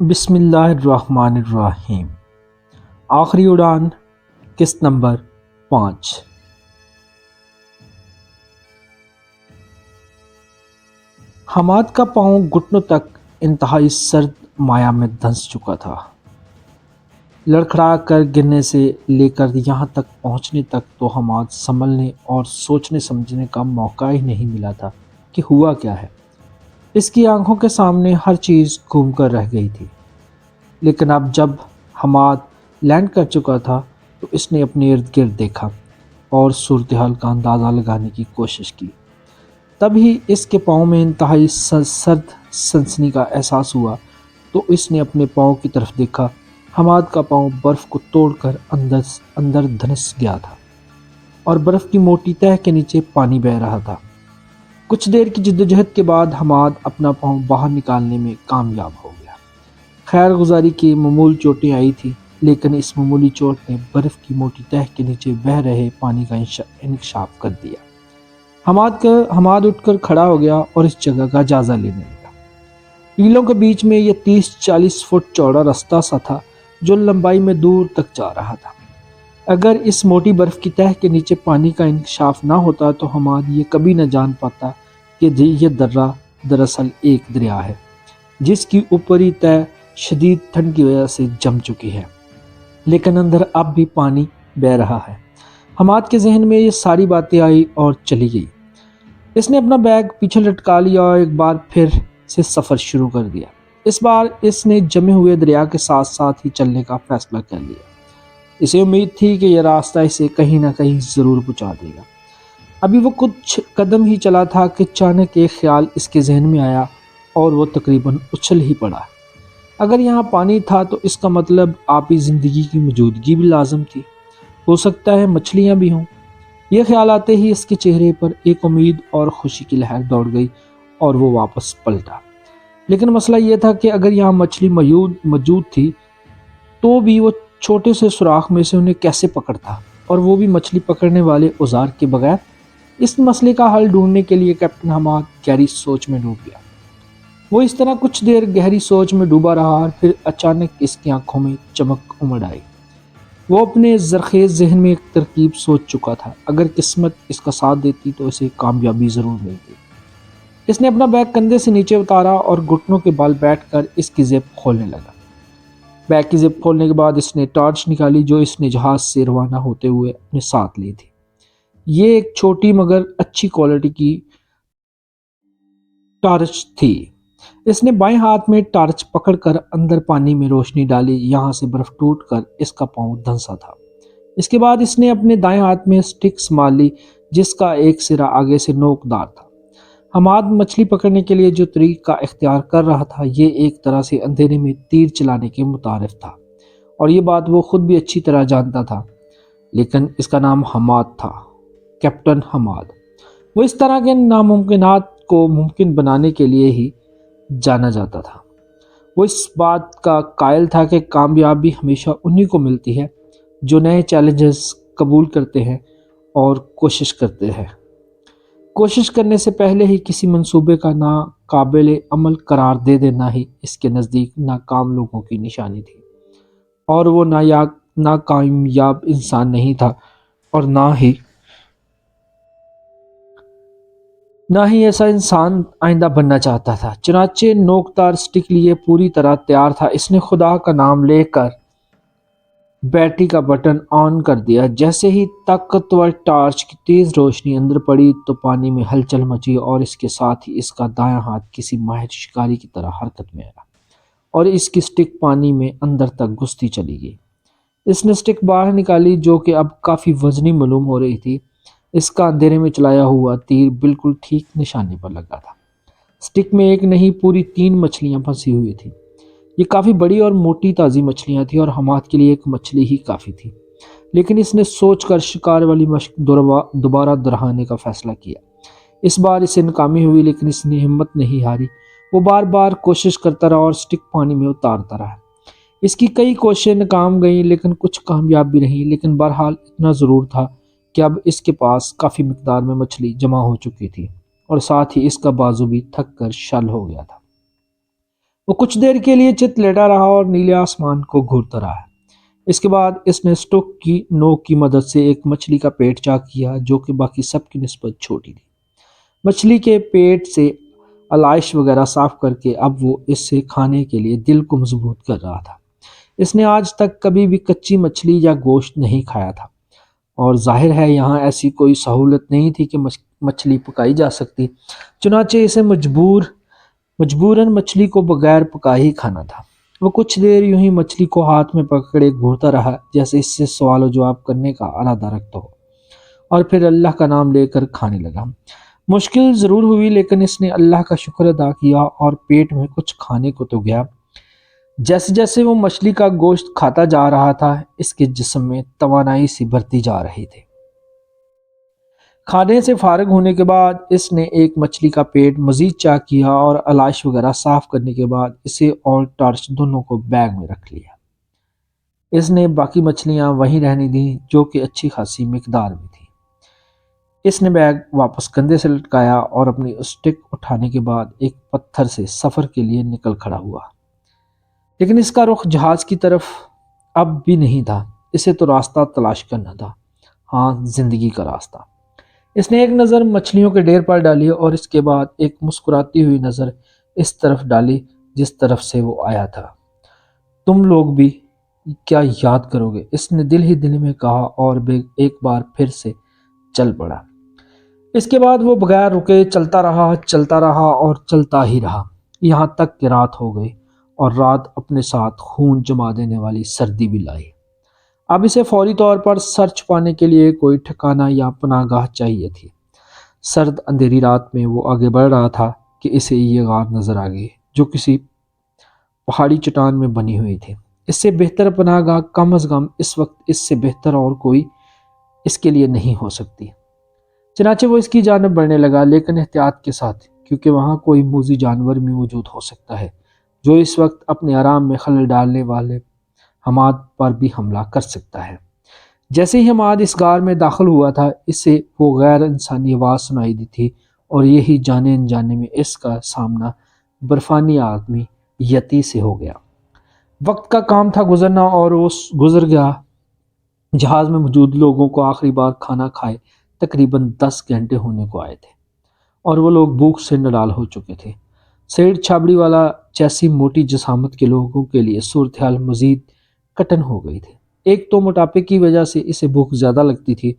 بسم اللہ الرحمن الرحیم۔ آخری اڑان، قسط نمبر 5۔ حماد کا پاؤں گھٹنوں تک انتہائی سرد مایع میں دھنس چکا تھا۔ لڑکھڑا کر گرنے سے لے کر یہاں تک پہنچنے تک تو حماد سنبھلنے اور سوچنے سمجھنے کا موقع ہی نہیں ملا تھا کہ ہوا کیا ہے۔ اس کی آنکھوں کے سامنے ہر چیز گھوم کر رہ گئی تھی، لیکن اب جب حماد لینڈ کر چکا تھا تو اس نے اپنے ارد گرد دیکھا اور صورتحال کا اندازہ لگانے کی کوشش کی۔ تبھی اس کے پاؤں میں انتہائی سرد سنسنی کا احساس ہوا تو اس نے اپنے پاؤں کی طرف دیکھا۔ حماد کا پاؤں برف کو توڑ کر اندر دھنس گیا تھا اور برف کی موٹی تہہ کے نیچے پانی بہہ رہا تھا۔ کچھ دیر کی جدوجہد کے بعد حماد اپنا پاؤں باہر نکالنے میں کامیاب ہو گیا۔ خیر گزاری کی معمول چوٹیں آئی تھیں، لیکن اس معمولی چوٹ نے برف کی موٹی تہہ کے نیچے بہہ رہے پانی کا انکشاف کر دیا۔ حماد اٹھ کر کھڑا ہو گیا اور اس جگہ کا جائزہ لینے لگا۔ ٹیلوں کے بیچ میں یہ 30-40 فٹ چوڑا رستہ سا تھا جو لمبائی میں دور تک جا رہا تھا۔ اگر اس موٹی برف کی تہہ کے نیچے پانی کا انکشاف نہ ہوتا تو حماد یہ کبھی نہ جان پاتا کہ یہ درہ دراصل ایک دریا ہے جس کی اوپری تہہ شدید ٹھنڈ کی وجہ سے جم چکی ہے، لیکن اندر اب بھی پانی بہہ رہا ہے۔ حماد کے ذہن میں یہ ساری باتیں آئی اور چلی گئی۔ اس نے اپنا بیگ پیچھے لٹکا لیا اور ایک بار پھر سے سفر شروع کر دیا۔ اس بار اس نے جمے ہوئے دریا کے ساتھ ساتھ ہی چلنے کا فیصلہ کر لیا۔ اسے امید تھی کہ یہ راستہ اسے کہیں نہ کہیں ضرور پہنچا دے گا۔ ابھی وہ کچھ قدم ہی چلا تھا کہ اچانک ایک خیال اس کے ذہن میں آیا اور وہ تقریباً اچھل ہی پڑا۔ اگر یہاں پانی تھا تو اس کا مطلب آبی زندگی کی موجودگی بھی لازم تھی۔ ہو سکتا ہے مچھلیاں بھی ہوں۔ یہ خیال آتے ہی اس کے چہرے پر ایک امید اور خوشی کی لہر دوڑ گئی اور وہ واپس پلٹا۔ لیکن مسئلہ یہ تھا کہ اگر یہاں مچھلی موجود تھی تو بھی وہ چھوٹے سے سوراخ میں سے انہیں کیسے پکڑتا، اور وہ بھی مچھلی پکڑنے والے اوزار کے بغیر۔ اس مسئلے کا حل ڈھونڈنے کے لیے کیپٹن حماد گہری سوچ میں ڈوب گیا۔ وہ اس طرح کچھ دیر گہری سوچ میں ڈوبا رہا اور پھر اچانک اس کی آنکھوں میں چمک امڑ آئی۔ وہ اپنے زرخیز ذہن میں ایک ترکیب سوچ چکا تھا۔ اگر قسمت اس کا ساتھ دیتی تو اسے کامیابی ضرور ملتی۔ اس نے اپنا بیگ کندھے سے نیچے اتارا اور گھٹنوں کے بال بیٹھ کر اس کی زپ کھولنے لگا۔ بیگ کی زپ کھولنے کے بعد اس نے ٹارچ نکالی جو اس نے جہاز سے روانہ ہوتے ہوئے اپنے ساتھ لی تھی۔ یہ ایک چھوٹی مگر اچھی کوالٹی کی ٹارچ تھی۔ اس نے بائیں ہاتھ میں ٹارچ پکڑ کر اندر پانی میں روشنی ڈالی۔ یہاں سے برف ٹوٹ کر اس کا پاؤں دھنسا تھا۔ اس کے بعد اس نے اپنے دائیں ہاتھ میں سٹک سنبھال لی جس کا ایک سرا آگے سے نوک دار تھا۔ حماد مچھلی پکڑنے کے لیے جو طریقہ اختیار کر رہا تھا یہ ایک طرح سے اندھیرے میں تیر چلانے کے مترادف تھا، اور یہ بات وہ خود بھی اچھی طرح جانتا تھا۔ لیکن اس کا نام حماد تھا، کیپٹن حماد۔ وہ اس طرح کے ناممکنات کو ممکن بنانے کے لیے ہی جانا جاتا تھا۔ وہ اس بات کا قائل تھا کہ کامیابی ہمیشہ انہی کو ملتی ہے جو نئے چیلنجز قبول کرتے ہیں اور کوشش کرتے ہیں۔ کوشش کرنے سے پہلے ہی کسی منصوبے کا ناقابل عمل قرار دے دینا ہی اس کے نزدیک ناکام لوگوں کی نشانی تھی، اور وہ ناکامیاب انسان نہیں تھا اور نہ ہی ایسا انسان آئندہ بننا چاہتا تھا۔ چنانچہ نوکدار سٹک لیے پوری طرح تیار تھا۔ اس نے خدا کا نام لے کر بیٹری کا بٹن آن کر دیا۔ جیسے ہی طاقتور ٹارچ کی تیز روشنی اندر پڑی تو پانی میں ہلچل مچی اور اس کے ساتھ ہی اس کا دایاں ہاتھ کسی ماہر شکاری کی طرح حرکت میں آیا اور اس کی سٹک پانی میں اندر تک گھستی چلی گئی۔ اس نے سٹک باہر نکالی جو کہ اب کافی وزنی معلوم ہو رہی تھی۔ اس کا اندھیرے میں چلایا ہوا تیر بالکل ٹھیک نشانے پر لگا تھا۔ سٹک میں ایک نہیں پوری 3 مچھلیاں پھنسی ہوئی تھیں۔ یہ کافی بڑی اور موٹی تازی مچھلیاں تھیں اور حماد کے لیے ایک مچھلی ہی کافی تھی، لیکن اس نے سوچ کر شکار والی مشق دوبارہ دہرانے کا فیصلہ کیا۔ اس بار اسے ناکامی ہوئی لیکن اس نے ہمت نہیں ہاری۔ وہ بار بار کوشش کرتا رہا اور سٹک پانی میں اتارتا رہا۔ اس کی کئی کوششیں ناکام گئیں لیکن کچھ کامیاب بھی رہیں، لیکن بہرحال اتنا ضرور تھا کہ اب اس کے پاس کافی مقدار میں مچھلی جمع ہو چکی تھی اور ساتھ ہی اس کا بازو بھی تھک کر شل ہو گیا تھا۔ وہ کچھ دیر کے لیے چت لیٹا رہا اور نیلے آسمان کو گھورتا رہا۔ اس کے بعد اس نے اسٹوک کی نوک کی مدد سے ایک مچھلی کا پیٹ چاک کیا جو کہ باقی سب کی نسبت چھوٹی تھی۔ مچھلی کے پیٹ سے علائش وغیرہ صاف کر کے اب وہ اس سے کھانے کے لیے دل کو مضبوط کر رہا تھا۔ اس نے آج تک کبھی بھی کچی مچھلی یا گوشت نہیں کھایا تھا، اور ظاہر ہے یہاں ایسی کوئی سہولت نہیں تھی کہ مچھلی پکائی جا سکتی، چنانچہ اسے مجبوراً مچھلی کو بغیر پکائے ہی کھانا تھا۔ وہ کچھ دیر یوں ہی مچھلی کو ہاتھ میں پکڑے گھورتا رہا جیسے اس سے سوال و جواب کرنے کا ارادہ رکھتا ہو، اور پھر اللہ کا نام لے کر کھانے لگا۔ مشکل ضرور ہوئی لیکن اس نے اللہ کا شکر ادا کیا اور پیٹ میں کچھ کھانے کو تو گیا۔ جیسے جیسے وہ مچھلی کا گوشت کھاتا جا رہا تھا اس کے جسم میں توانائی سی بڑھتی جا رہی تھی۔ کھانے سے فارغ ہونے کے بعد اس نے ایک مچھلی کا پیٹ مزید چاک کیا اور علائش وغیرہ صاف کرنے کے بعد اسے اور ٹارچ دونوں کو بیگ میں رکھ لیا۔ اس نے باقی مچھلیاں وہیں رہنے دیں جو کہ اچھی خاصی مقدار میں تھی۔ اس نے بیگ واپس کندھے سے لٹکایا اور اپنی اسٹک اٹھانے کے بعد ایک پتھر سے سفر کے لیے نکل کھڑا ہوا، لیکن اس کا رخ جہاز کی طرف اب بھی نہیں تھا۔ اسے تو راستہ تلاش کرنا تھا، ہاں زندگی کا راستہ۔ اس نے ایک نظر مچھلیوں کے ڈھیر پر ڈالی اور اس کے بعد ایک مسکراتی ہوئی نظر اس طرف ڈالی جس طرف سے وہ آیا تھا۔ تم لوگ بھی کیا یاد کرو گے، اس نے دل ہی دل میں کہا اور ایک بار پھر سے چل پڑا۔ اس کے بعد وہ بغیر رکے چلتا رہا اور چلتا ہی رہا، یہاں تک کہ رات ہو گئی، اور رات اپنے ساتھ خون جما دینے والی سردی بھی لائی۔ اب اسے فوری طور پر سر چھپانے کے لیے کوئی ٹھکانہ یا پناہ گاہ چاہیے تھی۔ سرد اندھیری رات میں وہ آگے بڑھ رہا تھا کہ اسے یہ غار نظر آ گئی جو کسی پہاڑی چٹان میں بنی ہوئی تھی۔ اس سے بہتر پناہ گاہ کم از کم اس وقت اس سے بہتر اور کوئی اس کے لیے نہیں ہو سکتی۔ چنانچہ وہ اس کی جانب بڑھنے لگا، لیکن احتیاط کے ساتھ، کیونکہ وہاں کوئی موذی جانور بھی موجود ہو سکتا ہے جو اس وقت اپنے آرام میں خلل ڈالنے والے حماد پر بھی حملہ کر سکتا ہے۔ جیسے ہی حماد اس غار میں داخل ہوا تھا اسے وہ غیر انسانی آواز سنائی دی تھی، اور یہی جانے انجانے میں اس کا سامنا برفانی آدمی یتی سے ہو گیا۔ وقت کا کام تھا گزرنا، اور وہ گزر گیا۔ جہاز میں موجود لوگوں کو آخری بار کھانا کھائے تقریباً 10 گھنٹے ہونے کو آئے تھے، اور وہ لوگ بھوک سے نڈال ہو چکے تھے۔ سیٹ چھابڑی والا جیسی موٹی جسامت کے لوگوں کے لیے صورتحال مزید کٹن ہو گئی تھی۔ ایک تو موٹاپے کی وجہ سے اسے بھوک زیادہ لگتی تھی،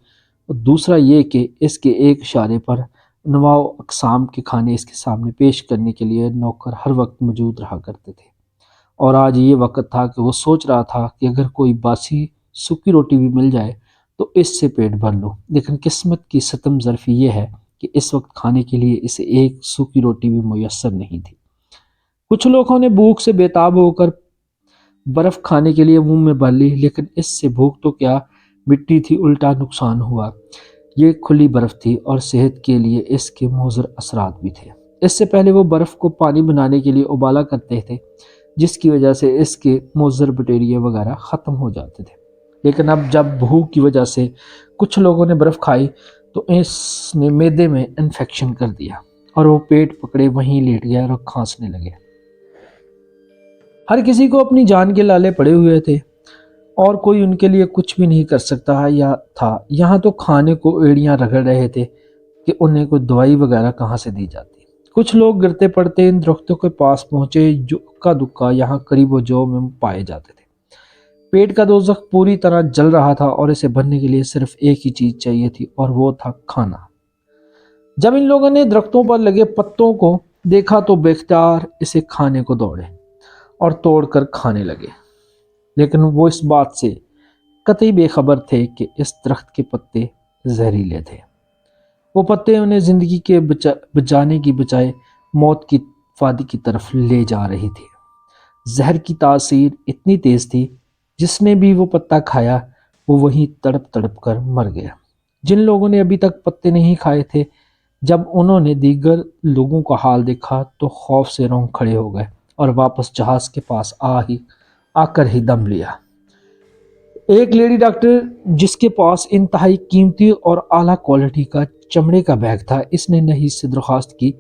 اور دوسرا یہ کہ اس کے ایک اشارے پر انواع و اقسام کے کھانے اس کے سامنے پیش کرنے کے لیے نوکر ہر وقت موجود رہا کرتے تھے، اور آج یہ وقت تھا کہ وہ سوچ رہا تھا کہ اگر کوئی باسی سوکھی روٹی بھی مل جائے تو اس سے پیٹ بھر لو، لیکن قسمت کی ستم ظرفی یہ ہے کہ اس وقت کھانے کے لیے اسے ایک سوکھی روٹی بھی میسر نہیں تھی۔ کچھ لوگوں نے بھوک سے بیتاب ہو کر برف کھانے کے لیے منہ میں بھر لی، لیکن اس سے بھوک تو کیا مٹی تھی، الٹا نقصان ہوا۔ یہ کھلی برف تھی اور صحت کے لیے اس کے مضر اثرات بھی تھے۔ اس سے پہلے وہ برف کو پانی بنانے کے لیے ابالا کرتے تھے، جس کی وجہ سے اس کے مضر بیکٹیریا وغیرہ ختم ہو جاتے تھے، لیکن اب جب بھوک کی وجہ سے کچھ لوگوں نے برف کھائی تو اس نے معدے میں انفیکشن کر دیا، اور وہ پیٹ پکڑے وہیں لیٹ گیا اور کھانسنے لگے۔ ہر کسی کو اپنی جان کے لالے پڑے ہوئے تھے، اور کوئی ان کے لیے کچھ بھی نہیں کر سکتا تھا۔ یہاں تو کھانے کو ایڑیاں رگڑ رہے تھے کہ انہیں کوئی دوائی وغیرہ کہاں سے دی جاتی۔ کچھ لوگ گرتے پڑتے ان درختوں کے پاس پہنچے جو اکا دکا یہاں قریب و جو میں پائے جاتے تھے۔ پیٹ کا دوزخ پوری طرح جل رہا تھا، اور اسے بھرنے کے لیے صرف ایک ہی چیز چاہیے تھی، اور وہ تھا کھانا۔ جب ان لوگوں نے درختوں پر لگے پتوں کو دیکھا تو بے اختیار اسے کھانے کو دوڑے اور توڑ کر کھانے لگے، لیکن وہ اس بات سے قطعی بے خبر تھے کہ اس درخت کے پتے زہریلے تھے۔ وہ پتے انہیں زندگی کے بچانے کی بجائے موت کی وادی کی طرف لے جا رہی تھی۔ زہر کی تاثیر اتنی تیز تھی، جس نے بھی وہ پتا کھایا وہ وہیں تڑپ تڑپ کر مر گیا۔ جن لوگوں نے ابھی تک پتے نہیں کھائے تھے، جب انہوں نے دیگر لوگوں کا حال دیکھا تو خوف سے رونگ کھڑے ہو گئے اور واپس جہاز کے پاس آ کر ہی دم لیا۔ ایک لیڈی ڈاکٹر جس کے پاس انتہائی قیمتی اور اعلیٰ کوالٹی کا چمڑے کا بیگ تھا، اس نے نہیس سے درخواست کی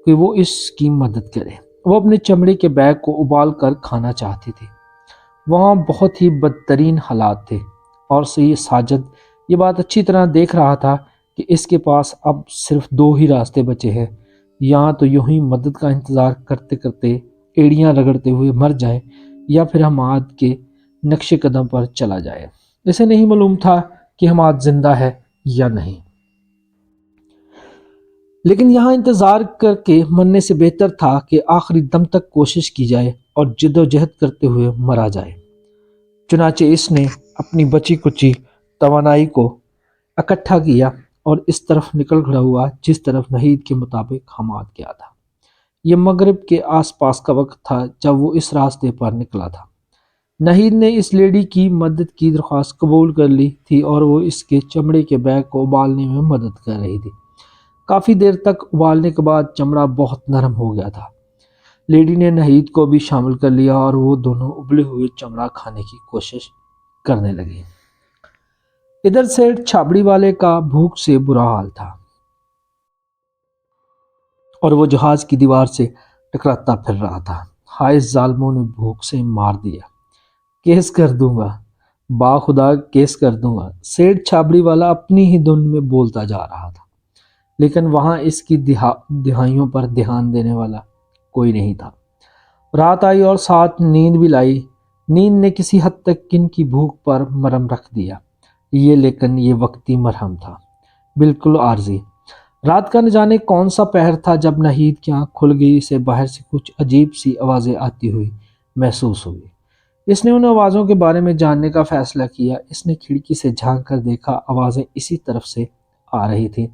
کہ وہ اس کی مدد کرے۔ وہ اپنے چمڑے کے بیگ کو ابال کر کھانا چاہتی تھی۔ وہاں بہت ہی بدترین حالات تھے اور ساجد یہ بات اچھی طرح دیکھ رہا تھا کہ اس کے پاس اب صرف دو ہی راستے بچے ہیں، یا تو یوں ہی مدد کا انتظار کرتے کرتے ایڑیاں رگڑتے ہوئے مر جائے، یا پھر حماد کے نقش قدم پر چلا جائے۔ اسے نہیں معلوم تھا کہ حماد زندہ ہے یا نہیں، لیکن یہاں انتظار کر کے مرنے سے بہتر تھا کہ آخری دم تک کوشش کی جائے اور جد و جہد کرتے ہوئے مرا جائے۔ چنانچہ اس نے اپنی بچی کچی توانائی کو اکٹھا کیا اور اس طرف نکل کھڑا ہوا جس طرف نہید کے مطابق حماد گیا تھا۔ یہ مغرب کے آس پاس کا وقت تھا جب وہ اس راستے پر نکلا تھا۔ نہید نے اس لیڈی کی مدد کی درخواست قبول کر لی تھی اور وہ اس کے چمڑے کے بیگ کو ابالنے میں مدد کر رہی تھی۔ کافی دیر تک ابالنے کے بعد چمڑا بہت نرم ہو گیا تھا۔ لیڈی نے نہید کو بھی شامل کر لیا اور وہ دونوں ابلے ہوئے چمڑا کھانے کی کوشش کرنے لگی۔ ادھر سیٹھ چھابڑی والے کا بھوک سے برا حال تھا اور وہ جہاز کی دیوار سے ٹکراتا پھر رہا تھا۔ ہائے ظالموں نے بھوک سے مار دیا، کیس کر دوں گا، باخدا کیس کر دوں گا، سیٹھ چھابڑی والا اپنی ہی دھن میں بولتا جا رہا تھا، لیکن وہاں اس کی دہائیوں پر دھیان دینے والا کوئی نہیں تھا۔ رات آئی اور ساتھ نیند بھی لائی۔ نیند نے کسی حد تک کن کی بھوک پر مرہم رکھ دیا، لیکن یہ وقتی مرہم تھا، بالکل عارضی۔ رات کا نہ جانے کون سا پہر تھا جب نہید کی آنکھ کھل گئی، اسے باہر سے کچھ عجیب سی آوازیں آتی ہوئی محسوس ہوئی۔ اس نے ان آوازوں کے بارے میں جاننے کا فیصلہ کیا۔ اس نے کھڑکی سے جھانک کر دیکھا، آوازیں اسی طرف سے آ رہی تھیں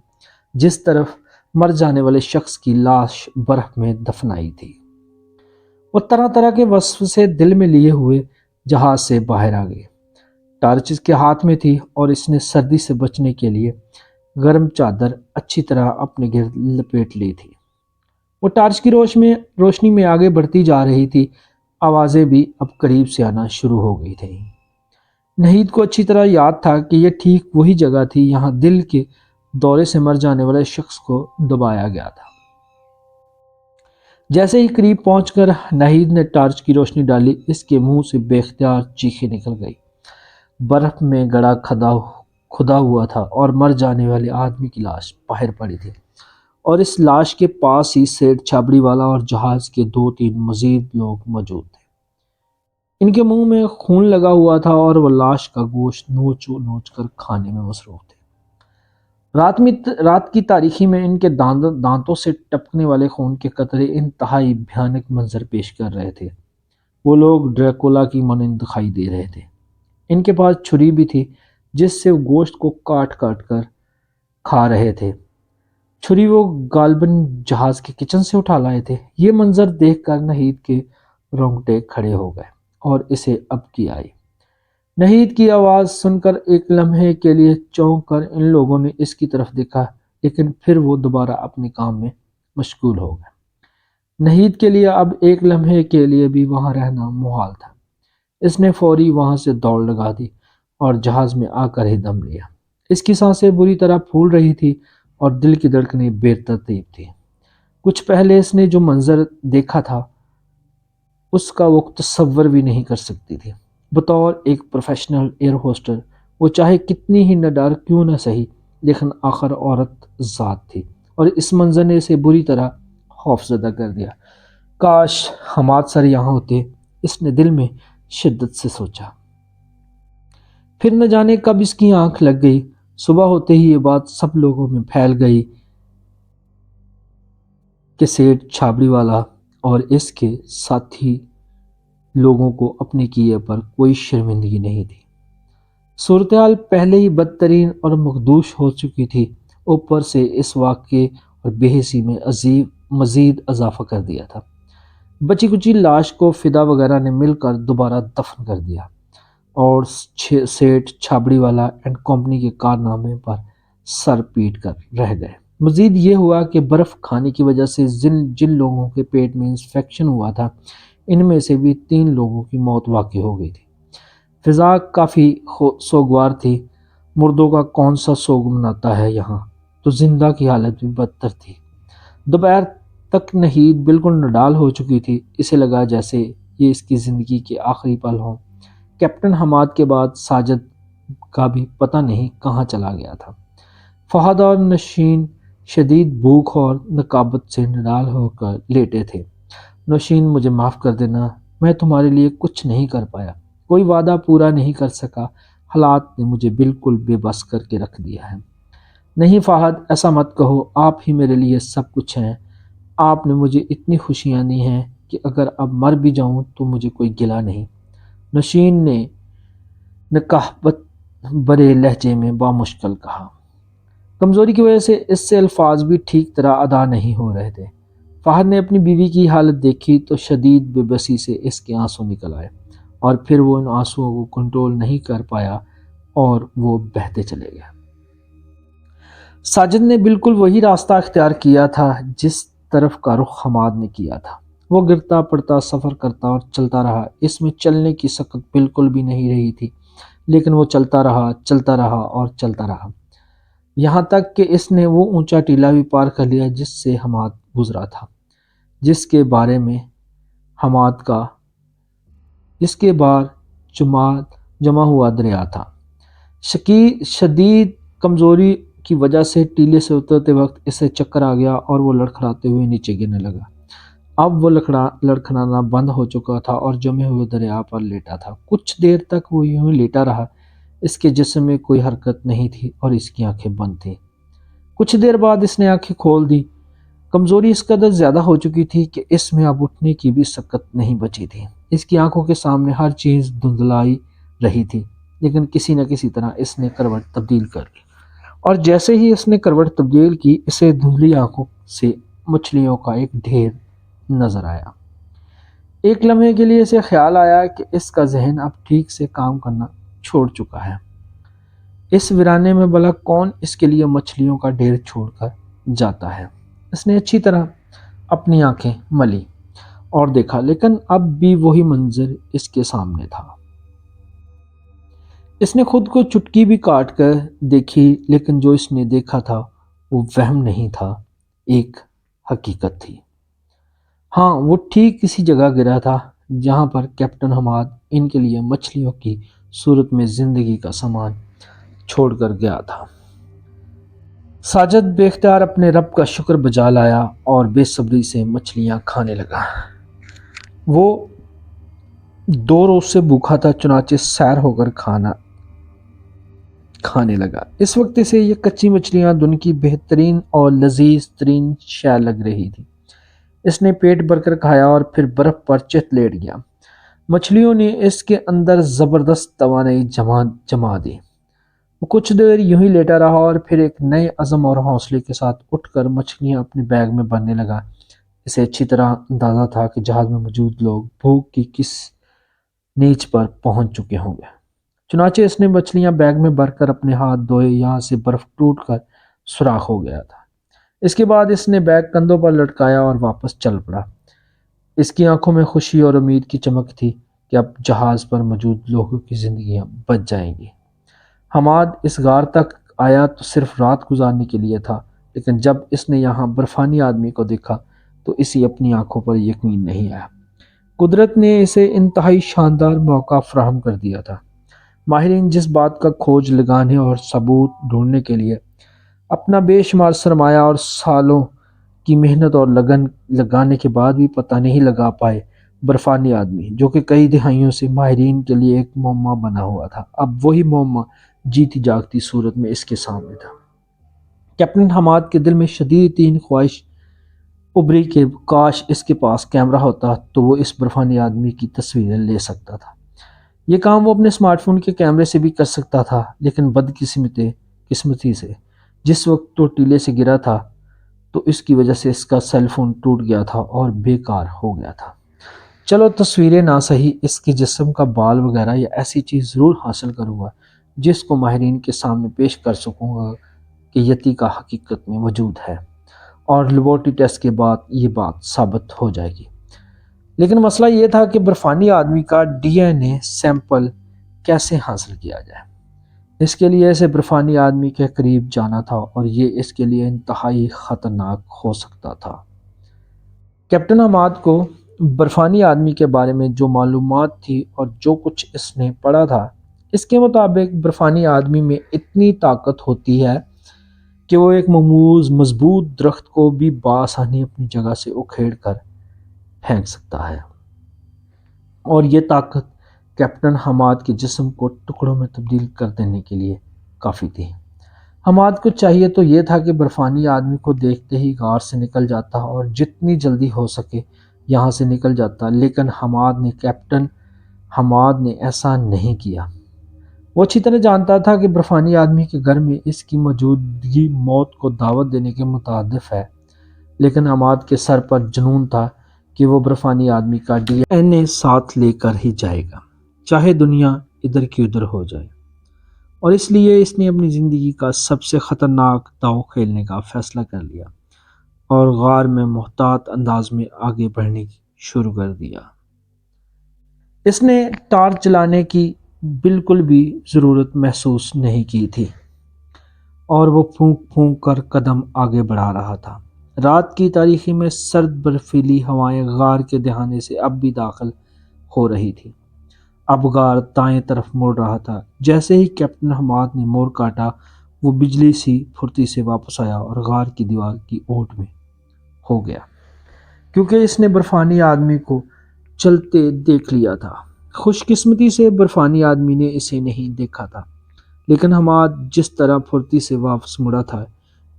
جس طرف مر جانے والے شخص کی لاش برف میں دفنائی تھی۔ وہ طرح طرح کے وسوسے دل میں لیے ہوئے جہاز سے باہر آ گئے۔ ٹارچ اس کے ہاتھ میں تھی اور اس نے سردی سے بچنے کے لیے گرم چادر اچھی طرح اپنے گرد لپیٹ لی تھی۔ وہ ٹارچ کی روشنی میں آگے بڑھتی جا رہی تھی۔ آوازیں بھی اب قریب سے آنا شروع ہو گئی تھیں۔ نہید کو اچھی طرح یاد تھا کہ یہ ٹھیک وہی جگہ تھی یہاں دل کے دورے سے مر جانے والے شخص کو دبایا گیا تھا۔ جیسے ہی قریب پہنچ کر نہید نے ٹارچ کی روشنی ڈالی، اس کے منہ سے بے اختیار چیخیں نکل گئی۔ برف میں گڑا کھدا ہوا تھا اور مر جانے والے آدمی کی لاش باہر پڑی تھی، اور اس لاش کے پاس ہی سیٹھ چھابڑی والا اور جہاز کے 2-3 مزید لوگ موجود تھے۔ ان کے منہ میں خون لگا ہوا تھا اور وہ لاش کا گوشت نوچ نوچ کر کھانے میں مصروف تھے۔ رات کی تاریکی میں ان کے دانتوں سے ٹپکنے والے خون کے قطرے انتہائی بھیانک منظر پیش کر رہے تھے۔ وہ لوگ ڈریکولا کی مانند دکھائی دے رہے تھے۔ ان کے پاس چھری بھی تھی جس سے وہ گوشت کو کاٹ کاٹ کر کھا رہے تھے۔ چھری وہ غالباً جہاز کے کچن سے اٹھا لائے تھے۔ یہ منظر دیکھ کر نہید کے رونگٹے کھڑے ہو گئے اور اسے اب کی آئی۔ نہید کی آواز سن کر ایک لمحے کے لیے چونک کر ان لوگوں نے اس کی طرف دیکھا، لیکن پھر وہ دوبارہ اپنے کام میں مشغول ہو گئے۔ نہید کے لیے اب ایک لمحے کے لیے بھی وہاں رہنا محال تھا۔ اس نے فوری وہاں سے دوڑ لگا دی اور جہاز میں آ کر ہی دم لیا۔ اس کی سانسیں بری طرح پھول رہی تھی اور دل کی دھڑکنیں بے ترتیب تھیں۔ کچھ پہلے اس نے جو منظر دیکھا تھا اس کا وہ تصور بھی نہیں کر سکتی تھی۔ بطور ایک پروفیشنل ایئر ہوسٹر وہ چاہے کتنی ہی نڈر کیوں نہ سہی، لیکن آخر عورت ذات تھی اور اس منظر نے اسے بری طرح خوفزدہ کر دیا۔ کاش حماد سر یہاں ہوتے، اس نے دل میں شدت سے سوچا۔ پھر نہ جانے کب اس کی آنکھ لگ گئی۔ صبح ہوتے ہی یہ بات سب لوگوں میں پھیل گئی کہ سیٹھ چھابڑی والا اور اس کے ساتھی لوگوں کو اپنے کیے پر کوئی شرمندگی نہیں تھی۔ صورتحال پہلے ہی بدترین اور مخدوش ہو چکی تھی، اوپر سے اس واقعے اور بے حسی میں مزید اضافہ کر دیا تھا۔ بچی کچی لاش کو فدا وغیرہ نے مل کر دوبارہ دفن کر دیا اور سیٹھ چھابڑی والا اینڈ کمپنی کے کارنامے پر سر پیٹ کر رہ گئے۔ مزید یہ ہوا کہ برف کھانے کی وجہ سے جن لوگوں کے پیٹ میں انفیکشن ہوا تھا ان میں سے بھی 3 لوگوں کی موت واقع ہو گئی تھی۔ فضا کافی سوگوار تھی۔ مردوں کا کون سا سوگ مناتا ہے یہاں، تو زندہ کی حالت بھی بدتر تھی۔ دوپہر تک نہید بالکل نڈال ہو چکی تھی۔ اسے لگا جیسے یہ اس کی زندگی کے آخری پل ہوں۔ کیپٹن حماد کے بعد ساجد کا بھی پتہ نہیں کہاں چلا گیا تھا۔ فہد اور نوشین شدید بھوک اور نکابت سے نڈال ہو کر لیٹے تھے۔ نوشین، مجھے معاف کر دینا، میں تمہارے لیے کچھ نہیں کر پایا، کوئی وعدہ پورا نہیں کر سکا، حالات نے مجھے بالکل بے بس کر کے رکھ دیا ہے۔ نہیں فہد، ایسا مت کہو، آپ ہی میرے لیے سب کچھ ہیں، آپ نے مجھے اتنی خوشیاں دی ہیں کہ اگر اب مر بھی جاؤں تو مجھے کوئی گلہ نہیں۔ نوشین نے نکاہبت برے لہجے میں بامشکل کہا۔ کمزوری کی وجہ سے اس سے الفاظ بھی ٹھیک طرح ادا نہیں ہو رہے تھے۔ فہد نے اپنی بیوی کی حالت دیکھی تو شدید بے بسی سے اس کے آنسو نکل آئے، اور پھر وہ ان آنسوؤں کو کنٹرول نہیں کر پایا اور وہ بہتے چلے گئے۔ ساجد نے بالکل وہی راستہ اختیار کیا تھا جس طرف کا رخ حماد نے کیا تھا۔ وہ گرتا پڑتا سفر کرتا اور چلتا رہا۔ اس میں چلنے کی سکت بالکل بھی نہیں رہی تھی، لیکن وہ چلتا رہا اور چلتا رہا، یہاں تک کہ اس نے وہ اونچا ٹیلہ بھی پار کر لیا جس سے حماد گزرا تھا، جس کے بار جمع ہوا دریا تھا۔ شدید کمزوری کی وجہ سے ٹیلے سے اترتے وقت اسے چکر آ گیا اور وہ لڑکھڑاتے ہوئے نیچے گرنے لگا۔ اب وہ لڑکھڑانا بند ہو چکا تھا اور جمے ہوئے دریا پر لیٹا تھا۔ کچھ دیر تک وہ یوں لیٹا رہا، اس کے جسم میں کوئی حرکت نہیں تھی اور اس کی آنکھیں بند تھیں۔ کچھ دیر بعد اس نے آنکھیں کھول دی۔ کمزوری اس قدر زیادہ ہو چکی تھی کہ اس میں اب اٹھنے کی بھی سکت نہیں بچی تھی۔ اس کی آنکھوں کے سامنے ہر چیز دھندلائی رہی تھی، لیکن کسی نہ کسی طرح اس نے کروٹ تبدیل کر لی، اور جیسے ہی اس نے کروٹ تبدیل کی، اسے دھندلی آنکھوں سے مچھلیوں کا ایک ڈھیر نظر آیا۔ ایک لمحے کے لیے اسے خیال آیا کہ اس کا ذہن اب ٹھیک سے کام کرنا چھوڑ چکا ہے۔ اس ویرانے میں بھلا کون اس کے لیے مچھلیوں کا ڈھیر چھوڑ کر جاتا ہے؟ اس نے اچھی طرح اپنی آنکھیں ملی اور دیکھا، لیکن اب بھی وہی منظر اس کے سامنے تھا۔ اس نے خود کو چٹکی بھی کاٹ کر دیکھی، لیکن جو اس نے دیکھا تھا وہ وہم نہیں تھا، ایک حقیقت تھی۔ ہاں، وہ ٹھیک اسی جگہ گرا تھا جہاں پر کیپٹن حماد ان کے لیے مچھلیوں کی صورت میں زندگی کا سامان چھوڑ کر گیا تھا۔ ساجد بے اختیار اپنے رب کا شکر بجا لایا اور بے صبری سے مچھلیاں کھانے لگا۔ وہ 2 روز سے بھوکا تھا، چنانچہ سیر ہو کر کھانے لگا۔ اس وقت اسے یہ کچی مچھلیاں دن کی بہترین اور لذیذ ترین شے لگ رہی تھی۔ اس نے پیٹ بھر کر کھایا اور پھر برف پر چت لیٹ گیا۔ مچھلیوں نے اس کے اندر زبردست توانائی جما دی۔ وہ کچھ دیر یوں ہی لیٹا رہا اور پھر ایک نئے عزم اور حوصلے کے ساتھ اٹھ کر مچھلیاں اپنے بیگ میں بھرنے لگا۔ اسے اچھی طرح اندازہ تھا کہ جہاز میں موجود لوگ بھوک کی کس نیچ پر پہنچ چکے ہوں گے، چنانچہ اس نے مچھلیاں بیگ میں بھر کر اپنے ہاتھ دھوئے، یہاں سے برف ٹوٹ کر سوراخ ہو گیا تھا۔ اس کے بعد اس نے بیگ کندھوں پر لٹکایا اور واپس چل پڑا۔ اس کی آنکھوں میں خوشی اور امید کی چمک تھی کہ اب جہاز پر موجود لوگوں کی زندگیاں بچ جائیں گی۔ حماد اس غار تک آیا تو صرف رات گزارنے کے لیے تھا، لیکن جب اس نے یہاں برفانی آدمی کو دیکھا تو اسے اپنی آنکھوں پر یقین نہیں آیا۔ قدرت نے اسے انتہائی شاندار موقع فراہم کر دیا تھا۔ ماہرین جس بات کا کھوج لگانے اور ثبوت ڈھونڈنے کے لیے اپنا بے شمار سرمایہ اور سالوں کی محنت اور لگن لگانے کے بعد بھی پتہ نہیں لگا پائے، برفانی آدمی جو کہ کئی دہائیوں سے ماہرین کے لیے ایک معمہ بنا ہوا تھا، اب وہی معمہ جیتی جاگتی صورت میں اس کے سامنے تھا۔ کیپٹن حماد کے دل میں شدید ترین خواہش ابھری کہ کاش اس کے پاس کیمرہ ہوتا تو وہ اس برفانی آدمی کی تصویریں لے سکتا تھا۔ یہ کام وہ اپنے اسمارٹ فون کے کیمرے سے بھی کر سکتا تھا، لیکن بدقسمتی سے جس وقت وہ ٹیلے سے گرا تھا تو اس کی وجہ سے اس کا سیل فون ٹوٹ گیا تھا اور بیکار ہو گیا تھا۔ چلو تصویریں نہ صحیح، اس کے جسم کا بال وغیرہ یا ایسی چیز ضرور حاصل کروں گا جس کو ماہرین کے سامنے پیش کر سکوں گا کہ یتی کا حقیقت میں وجود ہے، اور لیبارٹری ٹیسٹ کے بعد یہ بات ثابت ہو جائے گی۔ لیکن مسئلہ یہ تھا کہ برفانی آدمی کا ڈی این اے سیمپل کیسے حاصل کیا جائے۔ اس کے لیے اسے برفانی آدمی کے قریب جانا تھا اور یہ اس کے لیے انتہائی خطرناک ہو سکتا تھا۔ کیپٹن حماد کو برفانی آدمی کے بارے میں جو معلومات تھی اور جو کچھ اس نے پڑھا تھا، اس کے مطابق برفانی آدمی میں اتنی طاقت ہوتی ہے کہ وہ ایک مضبوط درخت کو بھی بآسانی اپنی جگہ سے اکھیڑ کر پھینک سکتا ہے، اور یہ طاقت کیپٹن حماد کے جسم کو ٹکڑوں میں تبدیل کر دینے کے لیے کافی تھی۔ حماد کو چاہیے تو یہ تھا کہ برفانی آدمی کو دیکھتے ہی غار سے نکل جاتا اور جتنی جلدی ہو سکے یہاں سے نکل جاتا، لیکن کیپٹن حماد نے ایسا نہیں کیا۔ وہ اچھی طرح جانتا تھا کہ برفانی آدمی کے گھر میں اس کی موجودگی موت کو دعوت دینے کے مترادف ہے، لیکن حماد کے سر پر جنون تھا کہ وہ برفانی آدمی کا ڈی این اے ساتھ لے کر ہی جائے گا، چاہے دنیا ادھر کی ادھر ہو جائے، اور اس لیے اس نے اپنی زندگی کا سب سے خطرناک داؤ کھیلنے کا فیصلہ کر لیا اور غار میں محتاط انداز میں آگے بڑھنے شروع کر دیا۔ اس نے ٹارچ جلانے کی بالکل بھی ضرورت محسوس نہیں کی تھی اور وہ پھونک پھونک کر قدم آگے بڑھا رہا تھا۔ رات کی تاریکی میں سرد برفیلی ہوائیں غار کے دہانے سے اب بھی داخل ہو رہی تھی۔ اب غار دائیں طرف مڑ رہا تھا۔ جیسے ہی کیپٹن حماد نے موڑ کاٹا، وہ بجلی سی پھرتی سے واپس آیا اور غار کی دیوار کی اوٹ میں ہو گیا، کیونکہ اس نے برفانی آدمی کو چلتے دیکھ لیا تھا۔ خوش قسمتی سے برفانی آدمی نے اسے نہیں دیکھا تھا، لیکن حماد جس طرح پھرتی سے واپس مڑا تھا،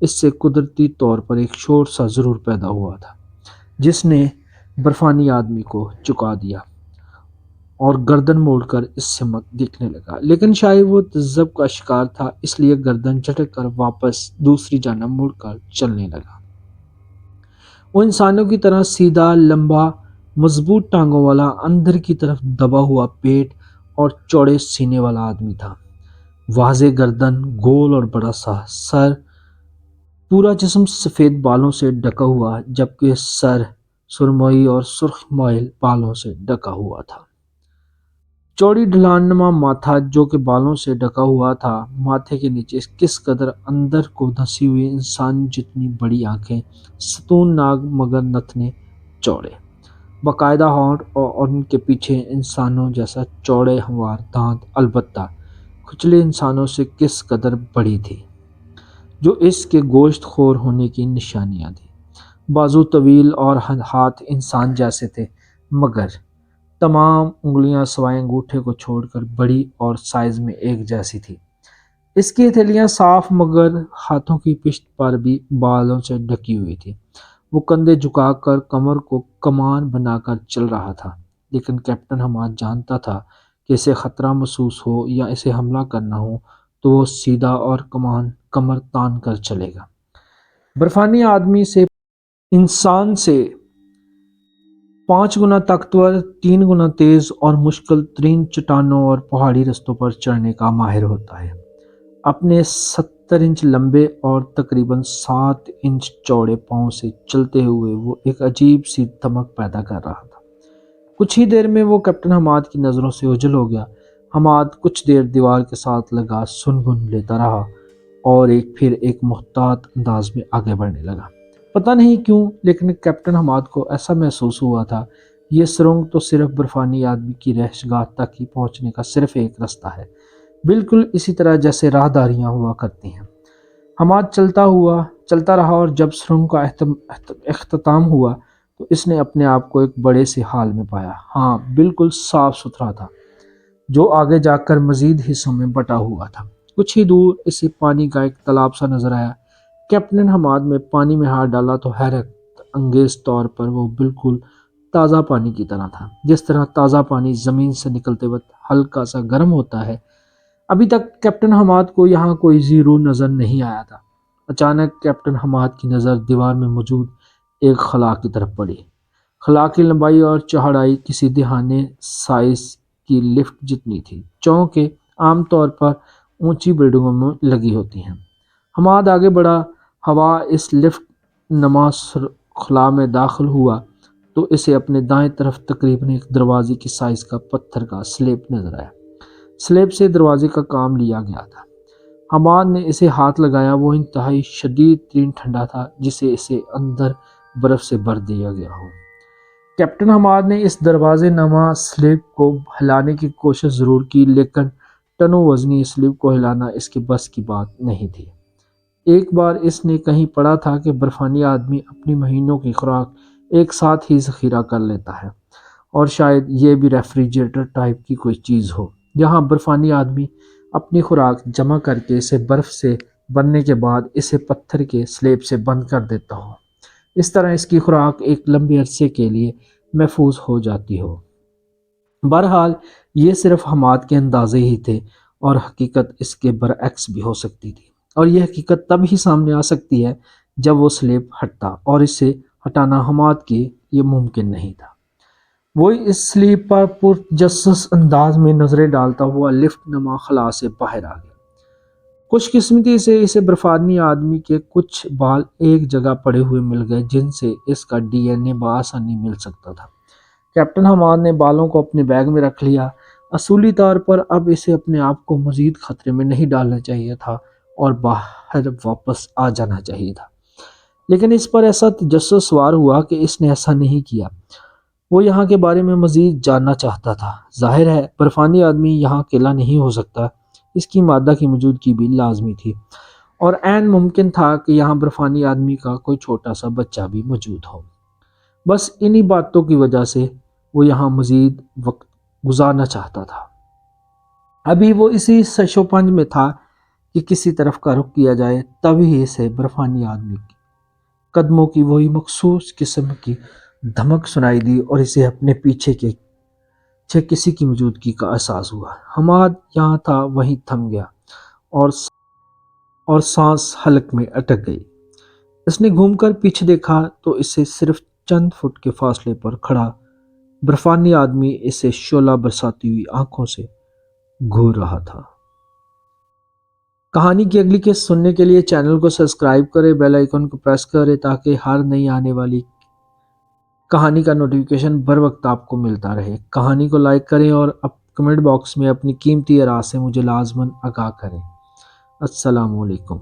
اس سے قدرتی طور پر ایک شور سا ضرور پیدا ہوا تھا جس نے برفانی آدمی کو چکا دیا اور گردن موڑ کر اس سمت دیکھنے لگا، لیکن شاید وہ تذبذب کا شکار تھا، اس لیے گردن جھٹک کر واپس دوسری جانب مڑ کر چلنے لگا۔ وہ انسانوں کی طرح سیدھا، لمبا، مضبوط ٹانگوں والا، اندر کی طرف دبا ہوا پیٹ اور چوڑے سینے والا آدمی تھا۔ واضح گردن، گول اور بڑا سا سر، پورا جسم سفید بالوں سے ڈھکا ہوا، جبکہ سر سرمئی اور سرخ مائل بالوں سے ڈھکا ہوا تھا۔ چوڑی ڈھلان نما ماتھا جو کہ بالوں سے ڈھکا ہوا تھا، ماتھے کے نیچے کس قدر اندر کو دھسی ہوئی انسان جتنی بڑی آنکھیں، ستون ناک مگر نتنے چوڑے، باقاعدہ ہونٹ اور ان کے پیچھے انسانوں جیسا چوڑے ہموار دانت، البتہ کھچلے انسانوں سے کس قدر بڑی تھی، جو اس کے گوشت خور ہونے کی نشانیاں تھیں۔ بازو طویل اور ہاتھ انسان جیسے تھے، مگر تمام انگلیاں سوائے انگوٹھے کو چھوڑ کر بڑی اور سائز میں ایک جیسی تھی۔ اس کی ہتھیلیاں صاف مگر ہاتھوں کی پشت پر بھی بالوں سے ڈھکی ہوئی تھی۔ وہ کندھے جھکا کر کمر کو کمان بنا کر چل رہا تھا، لیکن کیپٹن حماد جانتا تھا کہ اسے خطرہ محسوس ہو یا اسے حملہ کرنا ہو تو وہ سیدھا اور کمر تان کر چلے گا۔ برفانی آدمی سے انسان سے 5 گنا طاقتور، 3 گنا تیز اور مشکل ترین چٹانوں اور پہاڑی رستوں پر چڑھنے کا ماہر ہوتا ہے۔ اپنے 70 انچ لمبے اور تقریباً 7 انچ چوڑے پاؤں سے چلتے ہوئے وہ ایک عجیب سی دمک پیدا کر رہا تھا۔ کچھ ہی دیر میں وہ کیپٹن حماد کی نظروں سے اوجھل ہو گیا۔ حماد کچھ دیر دیوار کے ساتھ لگا سنگن لیتا رہا اور پھر ایک محتاط انداز میں آگے بڑھنے لگا۔ پتہ نہیں کیوں، لیکن کیپٹن حماد کو ایسا محسوس ہوا تھا یہ سرنگ تو صرف برفانی آدمی کی رہائش گاہ تک ہی پہنچنے کا صرف ایک رستہ ہے، بالکل اسی طرح جیسے راہداریاں ہوا کرتی ہیں۔ حماد چلتا رہا اور جب سرنگ کا اختتام ہوا تو اس نے اپنے آپ کو ایک بڑے سے ہال میں پایا، ہاں بالکل صاف ستھرا تھا، جو آگے جا کر مزید حصوں میں بٹا ہوا تھا۔ کچھ ہی دور اسے پانی کا ایک تالاب سا نظر آیا۔ کیپٹن حماد میں پانی میں ہاتھ ڈالا تو حیرت انگیز طور پر وہ بالکل تازہ پانی کی طرح تھا، جس طرح تازہ پانی زمین سے نکلتے وقت ہلکا سا گرم ہوتا ہے۔ ابھی تک کیپٹن حماد کو یہاں کوئی زیرو نظر نہیں آیا تھا۔ اچانک کیپٹن حماد کی نظر دیوار میں موجود ایک خلا کی طرف پڑی۔ خلا کی لمبائی اور چوڑائی کسی دہانے سائز کی لفٹ جتنی تھی، چونکہ عام طور پر اونچی بلڈنگوں میں لگی ہوتی ہیں۔ حماد آگے بڑھا، ہوا اس لفٹ نما خلا میں داخل ہوا تو اسے اپنے دائیں طرف تقریباً ایک دروازے کی سائز کا پتھر کا سلیب نظر آیا۔ سلیب سے دروازے کا کام لیا گیا تھا۔ حماد نے اسے ہاتھ لگایا، وہ انتہائی شدید ترین ٹھنڈا تھا، جسے اسے اندر برف سے بھر دیا گیا ہو۔ کیپٹن حماد نے اس دروازے نما سلیپ کو ہلانے کی کوشش ضرور کی، لیکن ٹنوں وزنی سلیپ کو ہلانا اس کے بس کی بات نہیں تھی۔ ایک بار اس نے کہیں پڑھا تھا کہ برفانی آدمی اپنی مہینوں کی خوراک ایک ساتھ ہی ذخیرہ کر لیتا ہے، اور شاید یہ بھی ریفریجریٹر ٹائپ کی کوئی چیز ہو، جہاں برفانی آدمی اپنی خوراک جمع کر کے اسے برف سے بننے کے بعد اسے پتھر کے سلیب سے بند کر دیتا ہو۔ اس طرح اس کی خوراک ایک لمبے عرصے کے لیے محفوظ ہو جاتی ہو۔ بہرحال یہ صرف حماد کے اندازے ہی تھے، اور حقیقت اس کے برعکس بھی ہو سکتی تھی، اور یہ حقیقت تب ہی سامنے آ سکتی ہے جب وہ سلیب ہٹتا، اور اسے ہٹانا حماد کے لیے ممکن نہیں تھا۔ وہ اس سلیب پر پرتجسس انداز میں نظریں ڈالتا ہوا لفٹ نما خلا سے باہر آ گیا۔ خوش قسمتی سے اسے برفانی آدمی کے کچھ بال ایک جگہ پڑے ہوئے مل گئے جن سے اس کا ڈی این اے بآسانی مل سکتا تھا۔ کیپٹن حماد نے بالوں کو اپنے بیگ میں رکھ لیا۔ اصولی طور پر اب اسے اپنے آپ کو مزید خطرے میں نہیں ڈالنا چاہیے تھا اور باہر واپس آ جانا چاہیے تھا، لیکن اس پر ایسا تجسس سوار ہوا کہ اس نے ایسا نہیں کیا۔ وہ یہاں کے بارے میں مزید جاننا چاہتا تھا۔ ظاہر ہے برفانی آدمی یہاں اکیلا نہیں ہو سکتا، اس کی مادہ کی موجودگی بھی لازمی تھی، اور عین ممکن تھا کہ یہاں برفانی آدمی کا کوئی چھوٹا سا بچہ بھی موجود ہو۔ بس انہی باتوں کی وجہ سے وہ یہاں مزید وقت گزارنا چاہتا تھا۔ ابھی وہ اسی ششوپنج میں تھا کہ کسی طرف کا رخ کیا جائے، تبھی اسے برفانی آدمی کی قدموں کی وہی مخصوص قسم کی دھمک سنائی دی، اور اسے اپنے پیچھے کسی کی موجودگی کا احساس ہوا۔ حماد یہاں تھا وہیں تھم گیا، اور سانس حلق میں اٹک گئی۔ اس نے گھوم کر پیچھے دیکھا تو اسے صرف چند فٹ کے فاصلے پر کھڑا برفانی آدمی اسے شعلہ برساتی ہوئی آنکھوں سے گھور رہا تھا۔ کہانی کی اگلی قسط سننے کے لیے چینل کو سبسکرائب کریں، بیل آئیکن کو پریس کریں تاکہ ہر نئی آنے والی کہانی کا نوٹیفیکیشن بر وقت آپ کو ملتا رہے۔ کہانی کو لائک کریں اور کمنٹ باکس میں اپنی قیمتی آراء سے مجھے لازماً آگاہ کریں۔ السلام علیکم۔